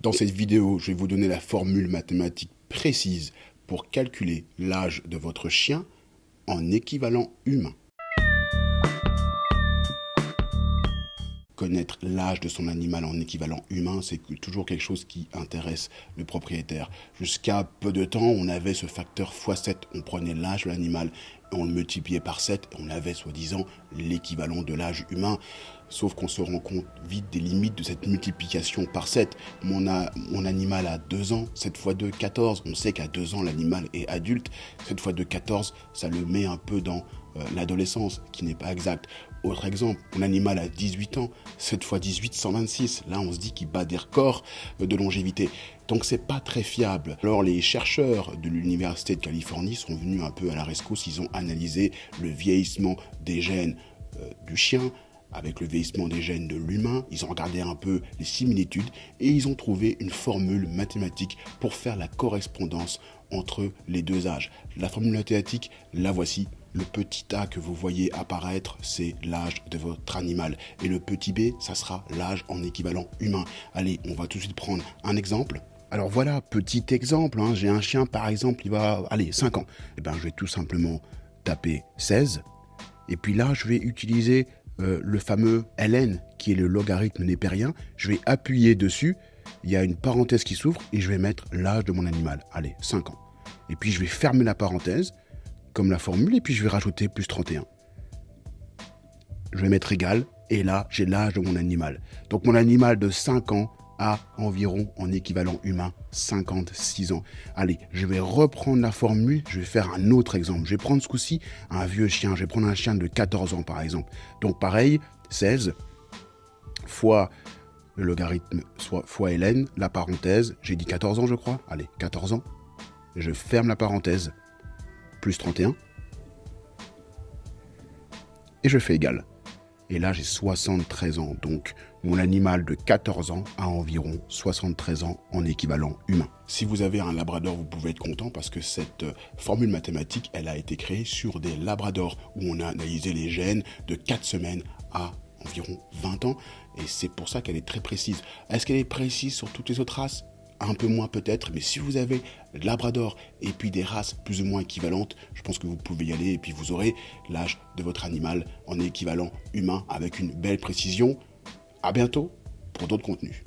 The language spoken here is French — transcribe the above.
Dans cette vidéo, je vais vous donner la formule mathématique précise pour calculer l'âge de votre chien en équivalent humain. Connaître l'âge de son animal en équivalent humain, c'est toujours quelque chose qui intéresse le propriétaire. Jusqu'à peu de temps, on avait ce facteur x7. On prenait l'âge de l'animal et on le multipliait par 7 et on avait soi-disant l'équivalent de l'âge humain. Sauf qu'on se rend compte vite des limites de cette multiplication par 7. Mon animal a 2 ans, 7 fois 2, 14. On sait qu'à 2 ans, l'animal est adulte. 7 fois 2, 14, ça le met un peu dans l'adolescence, qui n'est pas exact. Autre exemple, mon animal a 18 ans, 7 fois 18, 126. Là, on se dit qu'il bat des records de longévité. Donc, c'est pas très fiable. Alors, les chercheurs de l'Université de Californie sont venus un peu à la rescousse. Ils ont analysé le vieillissement des gènes du chien avec le vieillissement des gènes de l'humain. Ils ont regardé un peu les similitudes et ils ont trouvé une formule mathématique pour faire la correspondance entre les deux âges. La formule mathématique, la voici. Le petit a que vous voyez apparaître, c'est l'âge de votre animal. Et le petit b, ça sera l'âge en équivalent humain. Allez, on va tout de suite prendre un exemple. Alors voilà, petit exemple, hein. J'ai un chien par exemple, il va, 5 ans. Eh bien, je vais tout simplement taper 16. Et puis là, je vais utiliser le fameux ln, qui est le logarithme népérien. Je vais appuyer dessus, il y a une parenthèse qui s'ouvre et je vais mettre l'âge de mon animal. Allez, 5 ans. Et puis je vais fermer la parenthèse, comme la formule, et puis je vais rajouter plus 31. Je vais mettre égal, et là, j'ai l'âge de mon animal. Donc mon animal de 5 ans a environ, en équivalent humain, 56 ans. Allez, je vais reprendre la formule, je vais faire un autre exemple. Je vais prendre ce coup-ci un vieux chien, je vais prendre un chien de 14 ans par exemple. Donc pareil, 16 fois le logarithme, soit fois ln, la parenthèse, j'ai dit 14 ans je crois, allez, 14 ans. Je ferme la parenthèse, plus 31, et je fais égal. Et là, j'ai 73 ans. Donc, mon animal de 14 ans a environ 73 ans en équivalent humain. Si vous avez un labrador, vous pouvez être content parce que cette formule mathématique, elle a été créée sur des labradors où on a analysé les gènes de 4 semaines à environ 20 ans. Et c'est pour ça qu'elle est très précise. Est-ce qu'elle est précise sur toutes les autres races ? Un peu moins peut-être, mais si vous avez labrador et puis des races plus ou moins équivalentes, je pense que vous pouvez y aller et puis vous aurez l'âge de votre animal en équivalent humain avec une belle précision. À bientôt pour d'autres contenus.